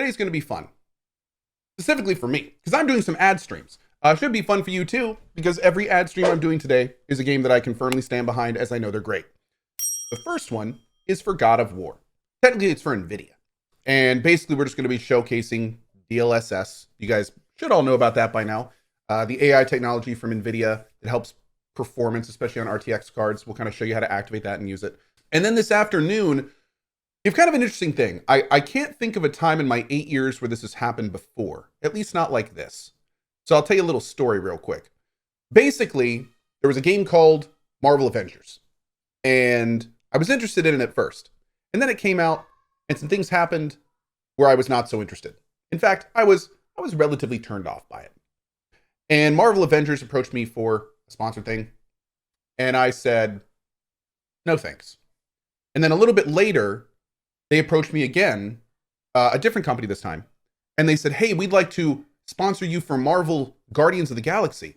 today's going to be fun. Specifically for me, because I'm doing some ad streams. Should be fun for you too, because every ad stream I'm doing today is a game that I can firmly stand behind, as I know they're great. The first one is for God of War. Technically, it's for NVIDIA. And basically, we're just going to be showcasing DLSS. You guys should all know about that by now. The AI technology from NVIDIA that helps performance, especially on RTX cards. We'll kind of show you how to activate that and use it. And then this afternoon, you have kind of an interesting thing. I can't think of a time in my 8 years where this has happened before, at least not like this. So I'll tell you a little story real quick. Basically, there was a game called Marvel Avengers, and I was interested in it at first. And then it came out, and some things happened where I was not so interested. In fact, I was relatively turned off by it. And Marvel Avengers approached me for a sponsored thing, and I said, no thanks. And then a little bit later, they approached me again, a different company this time, and they said, hey, we'd like to sponsor you for Marvel Guardians of the Galaxy.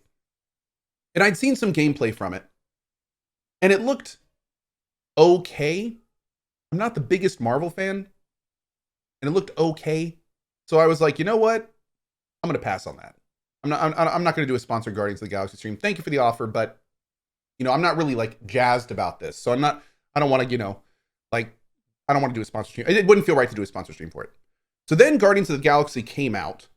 And I'd seen some gameplay from it, and it looked okay. I'm not the biggest Marvel fan, and it looked okay. So I was like, you know what? I'm going to pass on that. I'm not going to do a sponsored Guardians of the Galaxy stream. Thank you for the offer, but I'm not really like jazzed about this. So I don't want to, I don't want to do a sponsor stream. It wouldn't feel right to do a sponsor stream for it. So then Guardians of the Galaxy came out,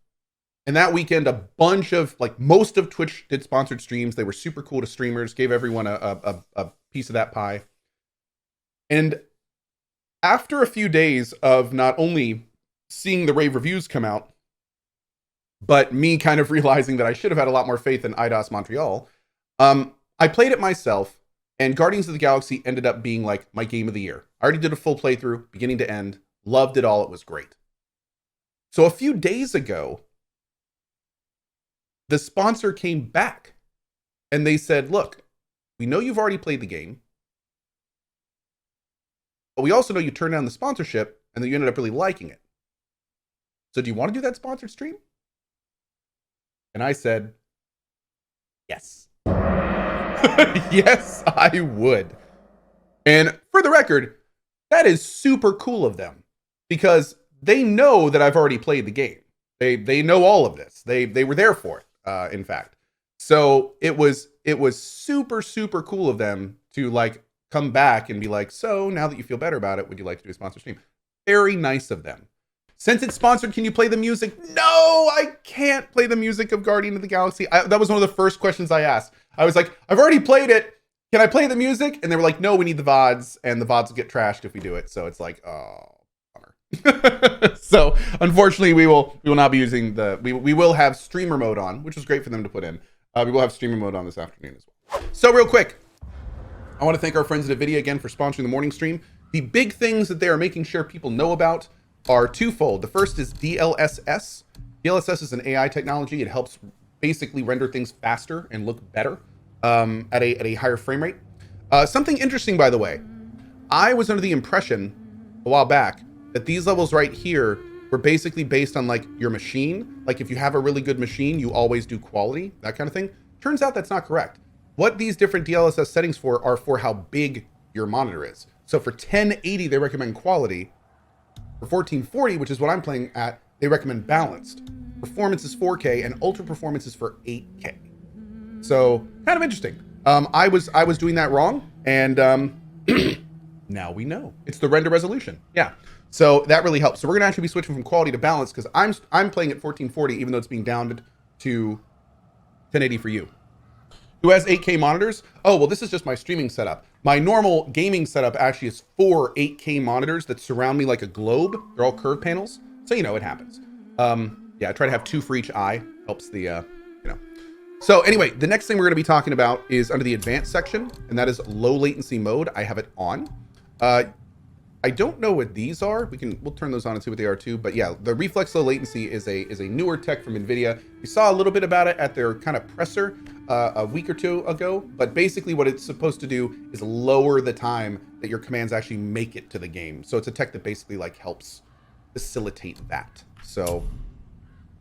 and that weekend, a bunch of, most of Twitch did sponsored streams. They were super cool to streamers, gave everyone a piece of that pie. And after a few days of not only seeing the rave reviews come out, but me kind of realizing that I should have had a lot more faith in IDOS Montreal, I played it myself, and Guardians of the Galaxy ended up being like my game of the year. I already did a full playthrough, beginning to end, loved it all, it was great. So a few days ago, the sponsor came back, and they said, look, we know you've already played the game, but we also know you turned down the sponsorship, and that you ended up really liking it. So do you want to do that sponsored stream? And I said, yes. Yes, I would. And for the record, that is super cool of them, because they know that I've already played the game. They know all of this. They were there for it, in fact. So it was super, super cool of them to come back and be like, so now that you feel better about it, would you like to do a sponsored stream? Very nice of them. Since it's sponsored, can you play the music? No, I can't play the music of Guardian of the Galaxy. That was one of the first questions I asked. I was like, I've already played it. Can I play the music? And they were like, no, we need the VODs, and the VODs will get trashed if we do it. So it's like, oh, bummer. So unfortunately, we will not be using we will have streamer mode on, which was great for them to put in. We will have streamer mode on this afternoon as well. So real quick, I want to thank our friends at NVIDIA again for sponsoring the morning stream. The big things that they are making sure people know about are twofold. The first is DLSS. DLSS is an AI technology. It helps basically render things faster and look better at a higher frame rate. Something interesting, by the way, I was under the impression a while back that these levels right here were basically based on your machine. If you have a really good machine, you always do quality, that kind of thing. Turns out that's not correct. What these different DLSS settings are for how big your monitor is. So for 1080, they recommend quality. For 1440, which is what I'm playing at, they recommend balanced. Performance is 4K, and ultra performance is for 8K. So kind of interesting. I was doing that wrong, and now we know. It's the render resolution. Yeah. So that really helps. So we're gonna actually be switching from quality to balance, because I'm playing at 1440, even though it's being downed to 1080 for you. Who has 8K monitors? Oh, well, this is just my streaming setup. My normal gaming setup actually is 4 8K monitors that surround me like a globe. They're all curved panels, so it happens. Yeah, I try to have 2 for each eye. Helps the, So anyway, the next thing we're going to be talking about is under the advanced section, and that is low latency mode. I have it on. I don't know what these are. We'll turn those on and see what they are too. But yeah, the Reflex low latency is a newer tech from NVIDIA. We saw a little bit about it at their kind of presser a week or two ago. But basically what it's supposed to do is lower the time that your commands actually make it to the game. So it's a tech that basically helps facilitate that. So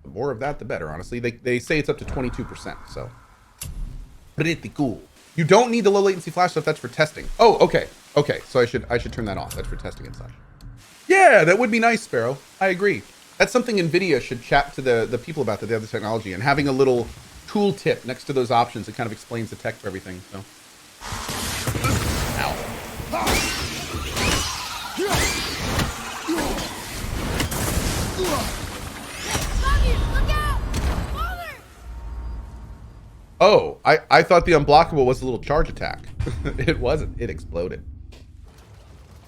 the more of that, the better, honestly. They say it's up to 22%. So pretty cool. You don't need the low latency flash stuff. That's for testing. Oh, okay. Okay, so I should turn that off. That's for testing and such. Yeah, that would be nice, Sparrow. I agree. That's something NVIDIA should chat to the people about, the other technology, and having a little tooltip next to those options that kind of explains the tech for everything. So, ow. Oh, I thought the unblockable was a little charge attack. It wasn't. It exploded.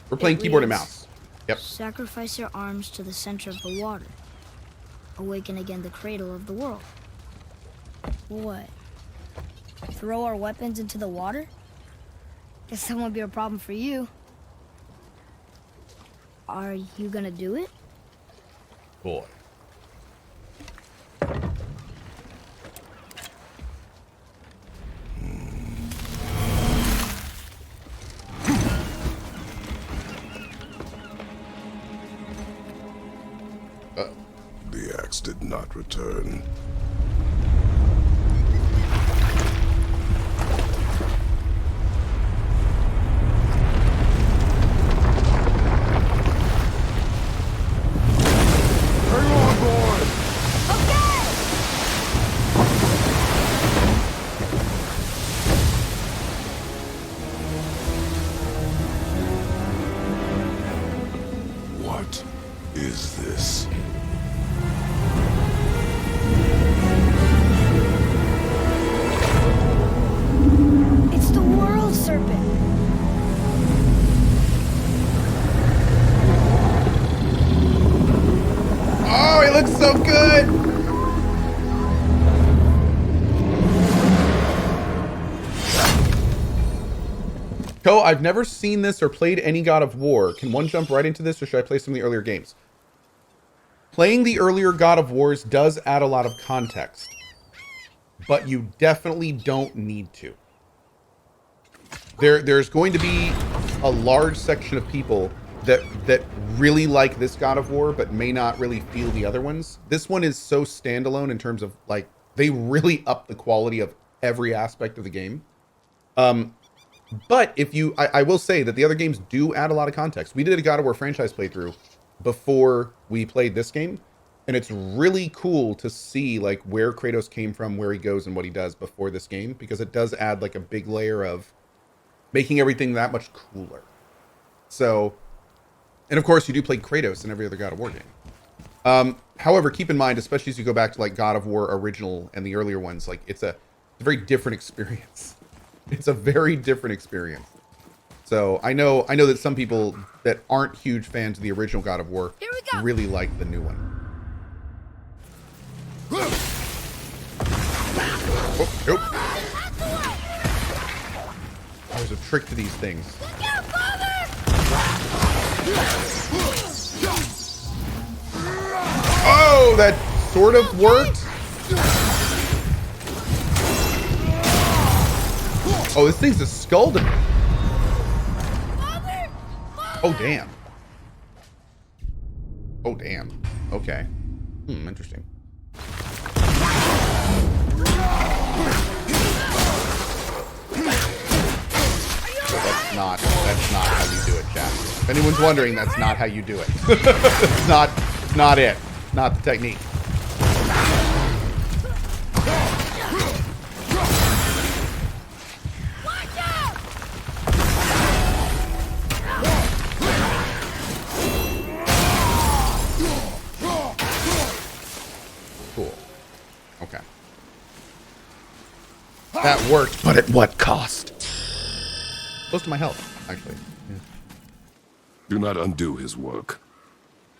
We're playing keyboard and mouse. Yep. Sacrifice your arms to the center of the water. Awaken again the cradle of the world. What? Throw our weapons into the water? Guess that won't be a problem for you. Are you gonna do it? Boy. The axe did not return. Hang on, boy! Okay! What is this? It's the world, Serpent. Oh, he looks so good! Cohh, I've never seen this or played any God of War. Can one jump right into this, or should I play some of the earlier games? Playing the earlier God of Wars does add a lot of context, but you definitely don't need to. There's going to be a large section of people that really like this God of War, but may not really feel the other ones. This one is so standalone in terms of, like, they really up the quality of every aspect of the game. But if you, I will say that the other games do add a lot of context. We did a God of War franchise playthrough before we played this game, and it's really cool to see, like, where Kratos came from, where he goes, and what he does before this game, because it does add, like, a big layer of making everything that much cooler. So, and of course, you do play Kratos in every other God of War game. However, keep in mind, especially as you go back to, like, God of War original and the earlier ones, like, it's a very different experience. It's a very different experience. So I know that some people that aren't huge fans of the original God of War really like the new one. Oh, nope. There's a trick to these things. Oh, that sort of worked. Oh, this thing's a skull to me. Oh, damn. Oh, damn. Okay. Interesting. That's not how you do it, chat. If anyone's wondering, that's not how you do it. It's not it. Not the technique. Cool. Okay. That worked, but at what cost? Close to my health, actually. Yeah. Do not undo his work.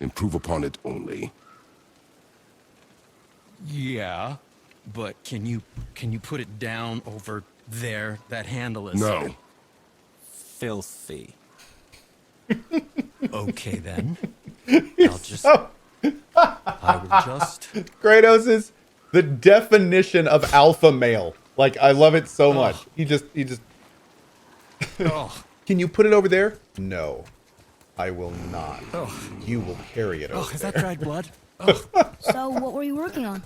Improve upon it only. Yeah, but can you put it down over there? That handle is No. filthy. Okay then. I'll just I will just Kratos is the definition of alpha male. Like, I love it so much. He just oh. Can you put it over there? No. I will not. Oh. You will carry it over Oh, is there. that dried blood? Oh. So, what were you working on?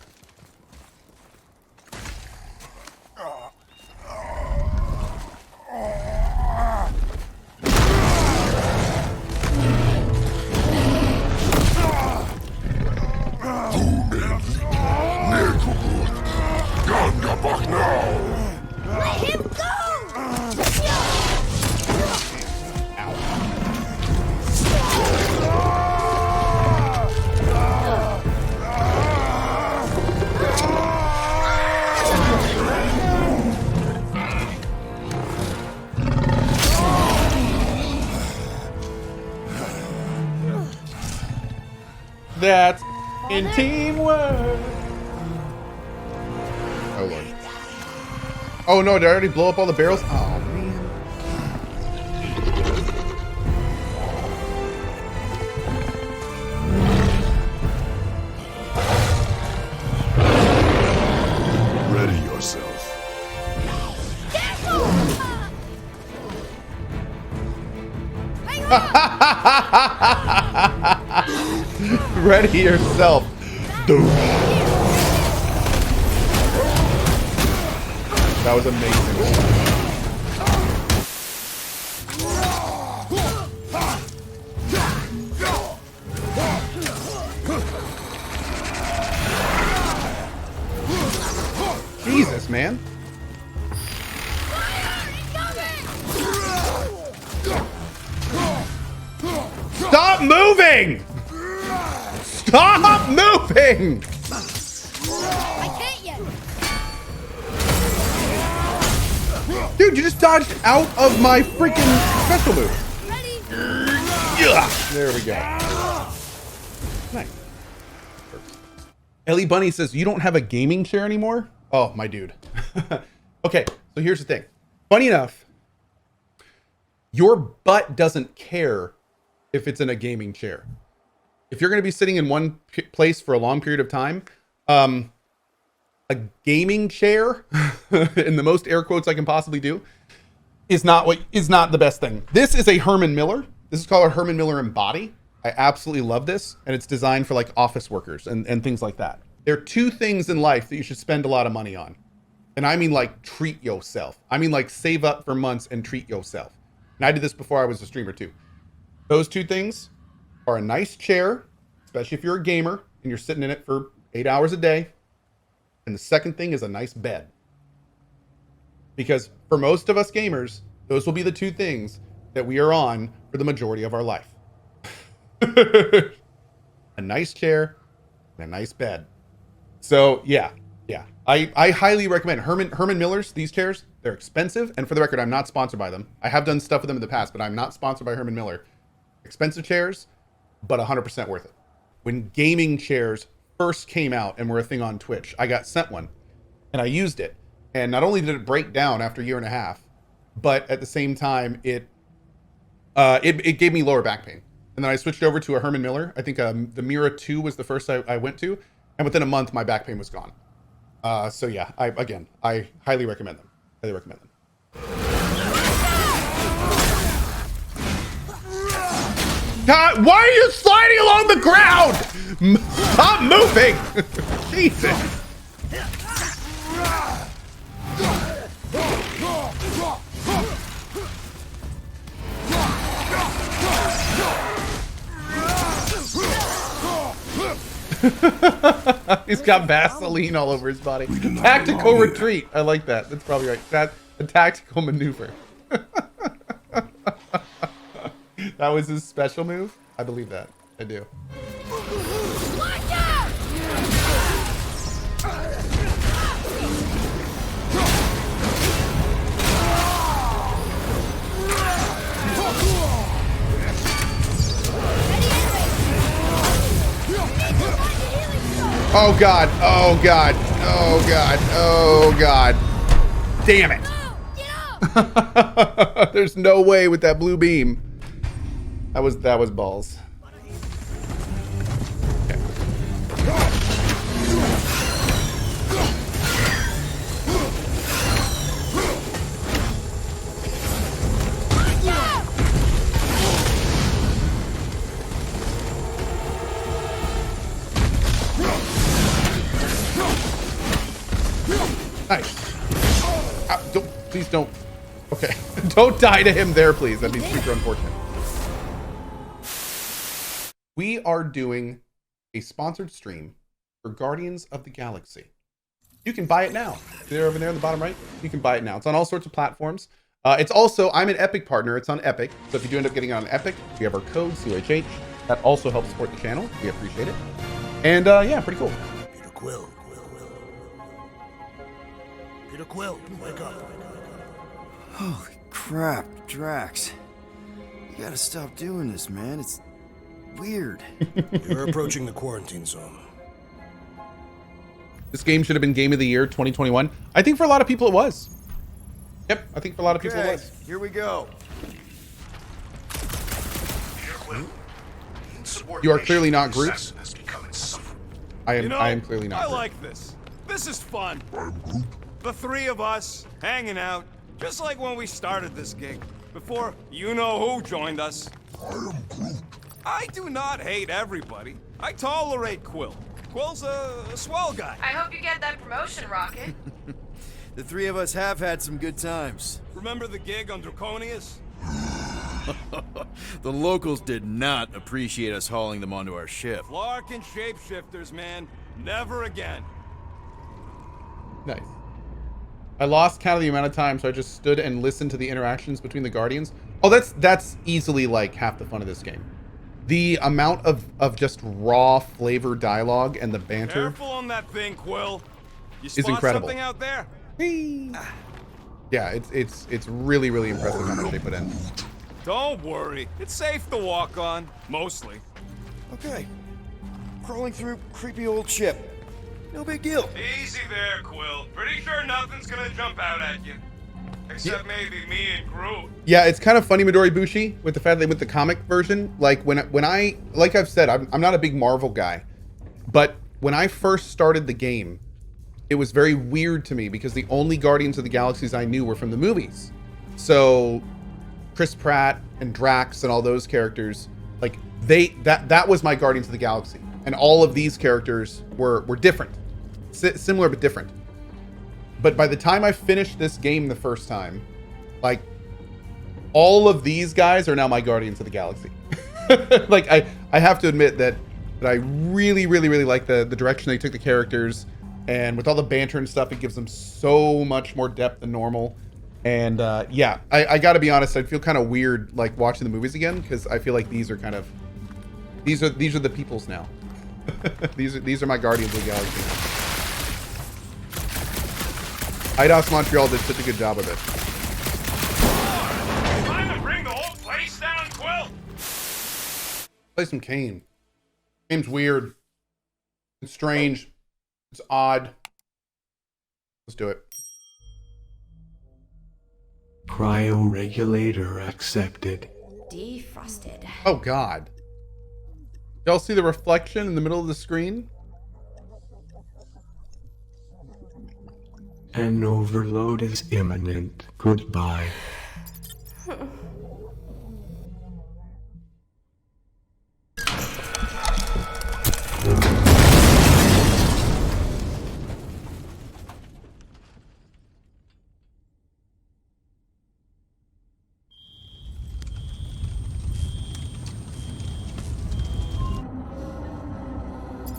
cats in teamwork. Oh Lord. Oh no, did I already blow up all the barrels? Oh man. Ready yourself. Ready yourself. Dude. That was amazing. Jesus, man. Stop moving! Stop moving! I can't yet. Dude, you just dodged out of my freaking special move. Ready? Yeah, there we go. Nice. Ellie Bunny says, you don't have a gaming chair anymore? Oh, my dude. Okay, so here's the thing. Funny enough, your butt doesn't care if it's in a gaming chair. If you're going to be sitting in one place for a long period of time, a gaming chair, in the most air quotes I can possibly do, is not the best thing. This is a Herman Miller. This is called a Herman Miller Embody. I absolutely love this, and it's designed for like office workers and things like that. There are two things in life that you should spend a lot of money on. And I mean like treat yourself. I mean like save up for months and treat yourself. And I did this before I was a streamer too. Those two things are a nice chair, especially if you're a gamer and you're sitting in it for 8 hours a day. And the second thing is a nice bed. Because for most of us gamers, those will be the two things that we are on for the majority of our life. A nice chair and a nice bed. So yeah. I highly recommend Herman Miller's, these chairs. They're expensive. And for the record, I'm not sponsored by them. I have done stuff with them in the past, but I'm not sponsored by Herman Miller. Expensive chairs, but 100% worth it. When gaming chairs first came out and were a thing on Twitch, I got sent one and I used it. And not only did it break down after a year and a half, but at the same time, it gave me lower back pain. And then I switched over to a Herman Miller. I think the Mira 2 was the first I went to. And within a month, my back pain was gone. So yeah, I highly recommend them. Highly recommend them. God, why are you sliding along the ground? Stop moving! Jesus. He's got Vaseline all over his body. Tactical retreat. I like that. That's probably right. That's a tactical maneuver. That was his special move? I believe that. I do. Watch out! Oh God, oh God, oh God, oh God. Damn it. There's no way with that blue beam. That was balls. Okay. Nice. Please don't. Okay. Don't die to him there, please. That'd be super unfortunate. We are doing a sponsored stream for Guardians of the Galaxy. You can buy it now. They're over there in the bottom right. You can buy it now. It's on all sorts of platforms. It's also, I'm an Epic partner. It's on Epic. So if you do end up getting it on Epic, we have our code, COHH. That also helps support the channel. We appreciate it. And yeah, pretty cool. Peter Quill. Peter Quill, wake up. Holy crap, Drax. You gotta stop doing this, man. It's Weird. You're approaching the quarantine zone. This game should have been Game of the Year 2021. I think for a lot of people it was. Yep, I think for a lot of people it was. Here we go. You are clearly not Groot. I am clearly not I Groot. like this. This is fun. The three of us hanging out, just like when we started this gig, before you-know-who joined us. I do not hate everybody. I tolerate Quill. Quill's a swell guy. I hope you get that promotion, Rocket. The three of us have had some good times. Remember the gig on Draconius? The locals did not appreciate us hauling them onto our ship. Larkin shapeshifters, man. Never again. Nice. I lost count of the amount of time, so I just stood and listened to the interactions between the Guardians. Oh, that's easily like half the fun of this game. The amount of just raw flavor dialogue and the banter. Careful on that thing, Quill. You spot incredible. something out there? Yeah, it's really, really impressive how much they put in. Don't worry. It's safe to walk on. Mostly. Okay. Crawling through creepy old ship. No big deal. Easy there, Quill. Pretty sure nothing's gonna jump out at you. Except maybe me and Groot. Yeah, it's kind of funny, Midori Bushi, with the fact that they went the comic version. Like when I like I've said, I'm not a big Marvel guy, but when I first started the game, it was very weird to me because the only Guardians of the Galaxies I knew were from the movies. So Chris Pratt and Drax and all those characters, like that was my Guardians of the Galaxy, and all of these characters were different, similar but different. But by the time I finished this game the first time, like all of these guys are now my Guardians of the Galaxy. Like I have to admit that I really, really, really like the direction they took the characters, and with all the banter and stuff, it gives them so much more depth than normal. And yeah, I got to be honest, I feel kind of weird like watching the movies again because I feel like these are the peoples now. these are my Guardians of the Galaxy now. IDOS Montreal did such a good job of it. Time to bring the whole place down, Quill. Play some Cayne. Game's weird. It's strange. It's odd. Let's do it. Cryoregulator accepted. Defrosted. Oh God. Y'all see the reflection in the middle of the screen? An overload is imminent. Goodbye.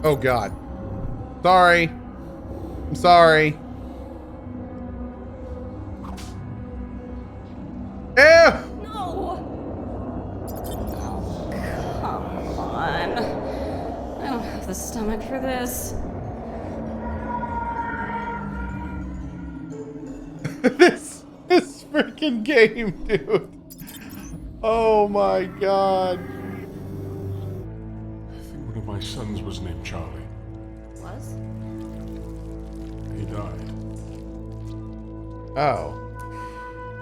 Oh God. Sorry. I'm sorry. Ew! No! Oh, come on. I don't have the stomach for this. this freaking game, dude. Oh my God. I think one of my sons was named Charlie. Was? He died. Oh.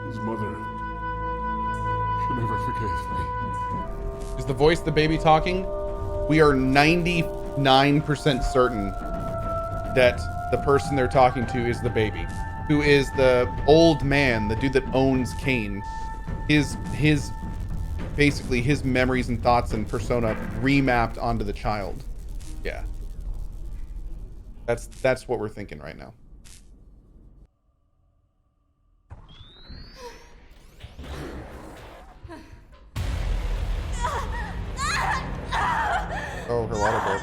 His mother. She never forgave me. Is the voice the baby talking? We are 99% certain that the person they're talking to is the baby, who is the old man, the dude that owns Cayne. His basically his memories and thoughts and persona remapped onto the child. Yeah. That's what we're thinking right now. Oh, her water broke.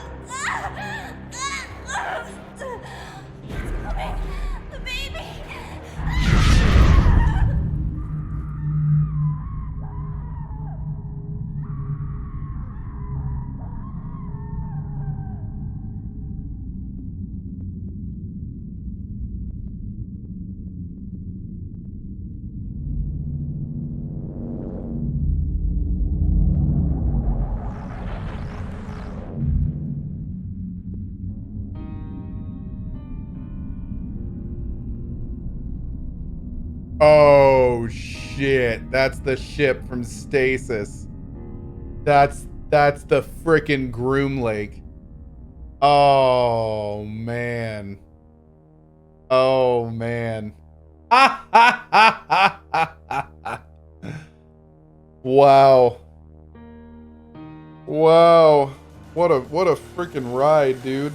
The baby! Oh shit. That's the ship from Stasis. That's the frickin' Groom Lake. Oh man. Oh man. Wow. Wow. What a freaking ride, dude.